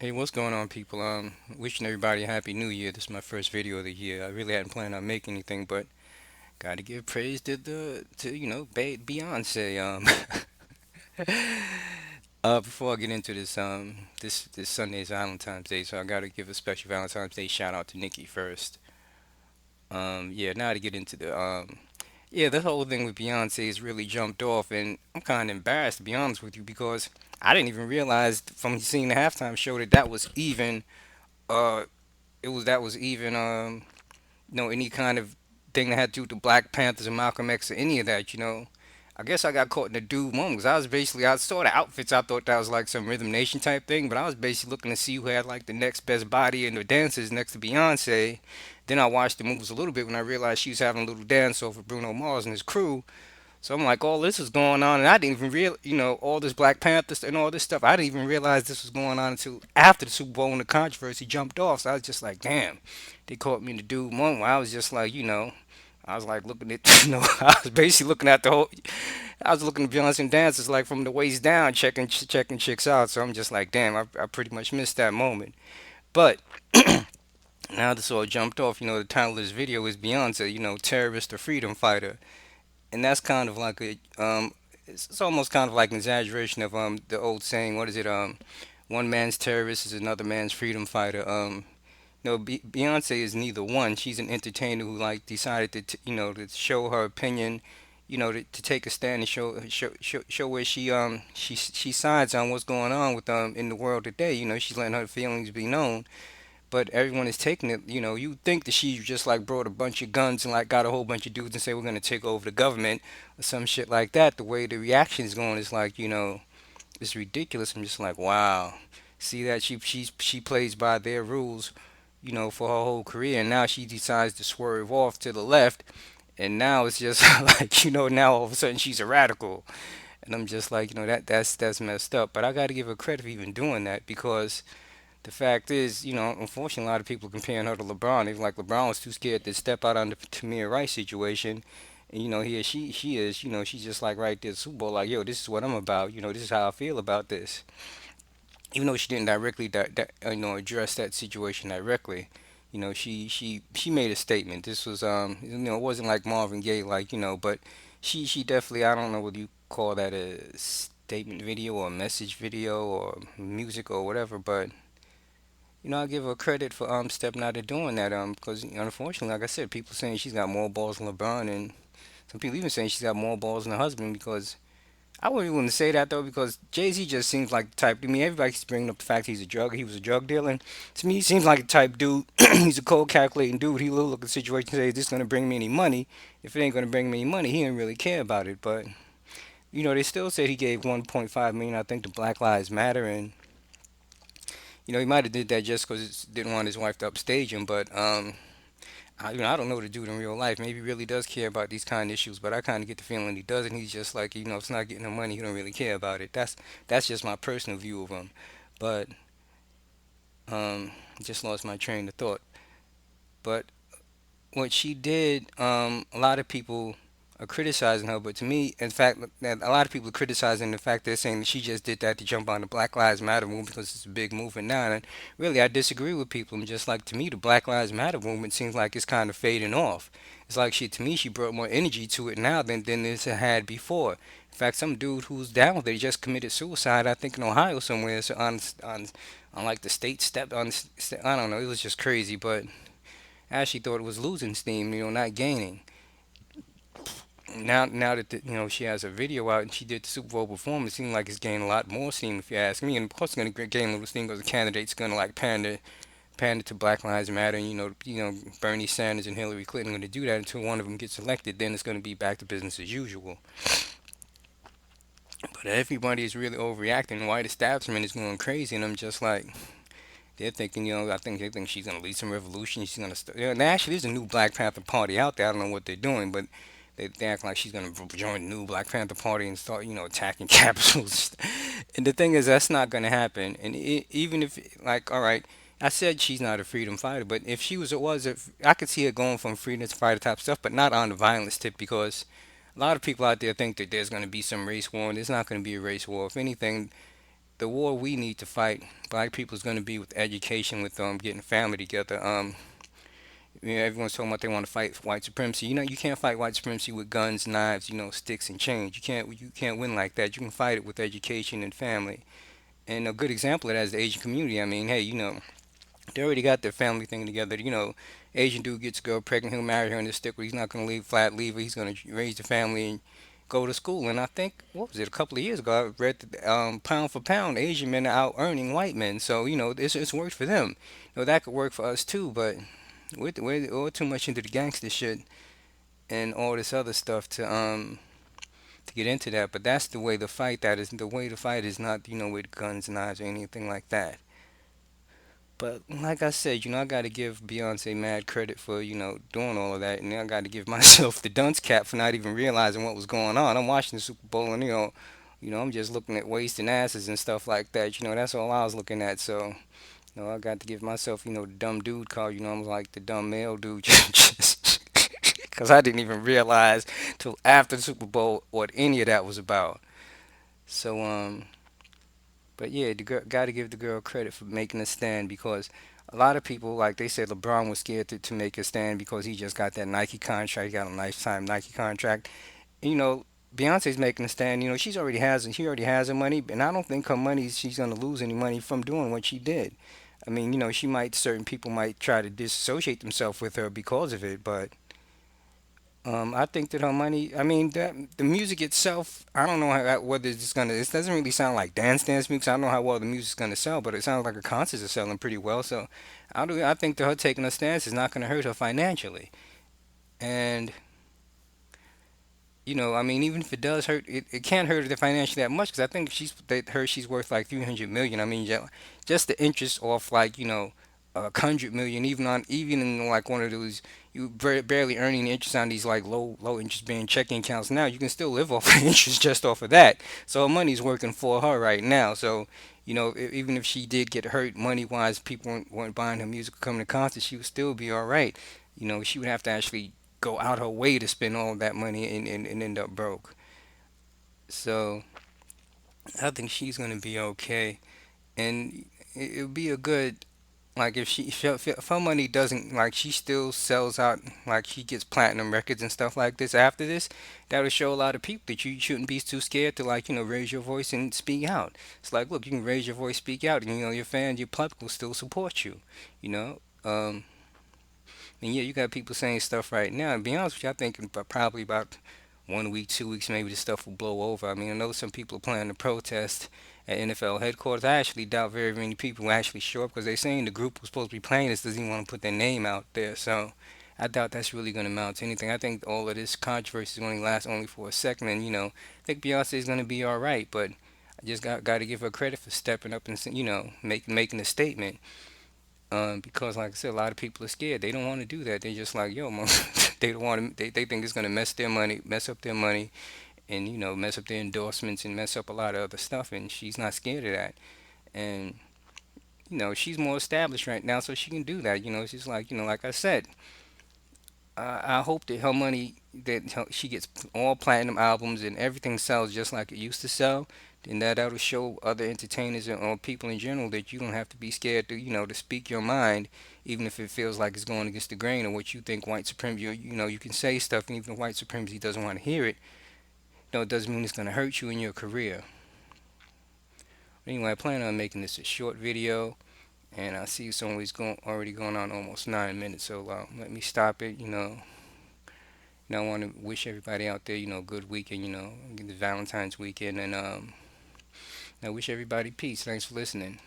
Hey, what's going on, people? Wishing everybody a happy new year. This is my first video of the year. I really hadn't planned on making anything, but gotta give praise to Beyonce. Before I get into this Sunday's Valentine's Day, so I gotta give a special Valentine's Day shout out to Nikki first. Yeah, now to get into yeah, this whole thing with Beyonce has really jumped off, and I'm kind of embarrassed to be honest with you because I didn't even realize from seeing the halftime show that that was even uh that was even any kind of thing that had to do with the Black Panthers or Malcolm X or any of that. I guess I got caught in the dude moment because I saw the outfits. I thought that was like some Rhythm Nation type thing, but I was basically looking to see who had like the next best body and the dancers next to Beyonce. Then I watched the moves a little bit when I realized she was having a little dance over Bruno Mars and his crew. So I'm like, all this is going on, and I didn't even all this Black Panthers and all this stuff. I didn't even realize this was going on until after the Super Bowl and the controversy jumped off. So I was just like, damn, they caught me in the dude moment. Where I was just like, I was like looking at, I was basically looking at the whole. I was looking at Beyonce dances like from the waist down, checking chicks out. So I'm just like, damn, I pretty much missed that moment. But now this all jumped off. The title of this video is Beyonce, terrorist or freedom fighter, and that's kind of like it's almost kind of like an exaggeration of the old saying. What is it? One man's terrorist is another man's freedom fighter. No, Beyonce is neither one. She's an entertainer who like decided to show her opinion, to take a stand and show where she sides on what's going on with in the world today. She's letting her feelings be known, but everyone is taking it. You think that she just like brought a bunch of guns and like got a whole bunch of dudes and say we're gonna take over the government or some shit like that. The way the reaction is going is like, it's ridiculous. I'm just like, wow. See that she plays by their rules, for her whole career, and now she decides to swerve off to the left, and now it's just like, now all of a sudden she's a radical, and I'm just like, that's messed up. But I got to give her credit for even doing that because the fact is, unfortunately, a lot of people comparing her to LeBron. They like LeBron was too scared to step out on the Tamir Rice situation. And, here she is, she's just like right there at the Super Bowl, like, yo, this is what I'm about. This is how I feel about this. Even though she didn't directly, address that situation directly, she made a statement. This was, it wasn't like Marvin Gaye, like, but she definitely, I don't know what you call that, a statement video or a message video or music or whatever, but I give her credit for stepping out and doing that because unfortunately, like I said, people saying she's got more balls than LeBron, and some people even saying she's got more balls than her husband. Because I wouldn't even say that though, because Jay Z just seems like the type. I mean, everybody's bringing up the fact he was a drug dealer. And to me, he seems like the type dude. He's a cold, calculating dude. He will look at the situation and say, "Is this going to bring me any money? If it ain't going to bring me any money, he didn't really care about it." But they still said he gave 1.5 million, I think, to Black Lives Matter, and he might have did that just because he didn't want his wife to upstage him. But I don't know the dude in real life. Maybe he really does care about these kind of issues, but I kind of get the feeling he doesn't. He's just like, if it's not getting him money, he don't really care about it. That's just my personal view of him. But just lost my train of thought. But what she did, a lot of people are criticizing her, but to me, in fact, that a lot of people are criticizing the fact they're saying that she just did that to jump on the Black Lives Matter movement because it's a big movement now. And really, I disagree with people. I'm just like, to me, the Black Lives Matter movement seems like it's kind of fading off. It's like to me, she brought more energy to it now than this had before. In fact, some dude who's down with it just committed suicide, I think in Ohio somewhere, so on like the state step on. I don't know. It was just crazy, but I actually thought it was losing steam, not gaining. Now that she has a video out and she did the Super Bowl performance, it seems like it's gaining a lot more steam, if you ask me. And of course, it's going to gain a little steam because the candidate's going to like pander to Black Lives Matter. And, Bernie Sanders and Hillary Clinton are going to do that until one of them gets elected. Then it's going to be back to business as usual. But everybody is really overreacting. White establishment is going crazy, and I'm just like, they're thinking, I think they think she's gonna lead some revolution. She's gonna, and actually, there's a new Black Panther Party out there. I don't know what they're doing, but they act like she's gonna join the new Black Panther Party and start, attacking capitals. And the thing is, that's not gonna happen. And even if, like, all right, I said she's not a freedom fighter, but if she was, if I could see her going from freedom to fighter type stuff, but not on the violence tip because a lot of people out there think that there's gonna be some race war, and there's not gonna be a race war. If anything, the war we need to fight, black people, is going to be with education, with getting family together. Everyone's talking about they want to fight white supremacy. You can't fight white supremacy with guns, knives, sticks and chains. You can't win like that. You can fight it with education and family. And a good example of that is the Asian community. I mean, hey, they already got their family thing together. Asian dude gets a girl pregnant, he'll marry her in the stick, but he's not going to leave her. He's going to raise the family and go to school. And I think, what was it, a couple of years ago, I read that pound for pound, Asian men are out earning white men. So, it's worked for them. That could work for us too, but we're all too much into the gangster shit and all this other stuff to get into that. But that's the way to fight. That is the way to fight is not with guns, knives, or anything like that. But like I said, I got to give Beyonce mad credit for doing all of that, and then I got to give myself the dunce cap for not even realizing what was going on. I'm watching the Super Bowl, and I'm just looking at wasting asses and stuff like that. That's all I was looking at. So, I got to give myself the dumb dude card. I'm like the dumb male dude, just because I didn't even realize till after the Super Bowl what any of that was about. So, but yeah, the girl got to give the girl credit for making a stand because a lot of people, like they said, LeBron was scared to make a stand because he just got that Nike contract. He got a lifetime Nike contract. And, Beyonce's making a stand. She already has her money, and I don't think her money she's gonna lose any money from doing what she did. I mean, certain people might try to disassociate themselves with her because of it, but I think that her money. I mean, that the music itself. I don't know whether it's just gonna. It doesn't really sound like dance music. So I don't know how well the music's gonna sell, but it sounds like her concerts are selling pretty well. So, I think that her taking a stance is not gonna hurt her financially. And I mean, even if it does hurt, it can't hurt her financially that much because I think she's worth like 300 million. I mean, just the interest off like 100 million, even in like one of those you barely earning interest on these like low interest bearing checking accounts. Now you can still live off of interest just off of that. So her money's working for her right now. So even if she did get hurt money wise, people weren't buying her music or coming to concerts, she would still be all right. She would have to actually go out her way to spend all that money and end up broke. So I think she's gonna be okay, and it would be a good like if her money doesn't like she still sells out like she gets platinum records and stuff like this after this, that would show a lot of people that you shouldn't be too scared to like raise your voice and speak out. It's like look, you can raise your voice, speak out, and your fans, your public will still support you. You know. And yeah, you got people saying stuff right now. And be honest with you, I think probably about 1 week, 2 weeks, maybe this stuff will blow over. I mean, I know some people are planning to protest at NFL headquarters. I actually doubt very many people will actually show up because they're saying the group who's supposed to be playing this doesn't even want to put their name out there. So I doubt that's really going to amount to anything. I think all of this controversy is going to last only for a second. And, I think Beyonce is going to be all right. But I just got to give her credit for stepping up and, making a statement. Because like I said, a lot of people are scared. They don't want to do that. They're just like, yo, mom, they don't want to. They think it's gonna mess up their money, and mess up their endorsements and mess up a lot of other stuff. And she's not scared of that. And she's more established right now, so she can do that. It's just like like I said, I hope that her money she gets all platinum albums and everything sells just like it used to sell. Then that'll show other entertainers or people in general that you don't have to be scared to to speak your mind, even if it feels like it's going against the grain or what you think white supremacy. You can say stuff, and even if white supremacy doesn't want to hear it, it doesn't mean it's going to hurt you in your career. Anyway, I plan on making this a short video, and I see it's already going on almost 9 minutes. So let me stop it. I want to wish everybody out there, good weekend, the Valentine's weekend, and I wish everybody peace. Thanks for listening.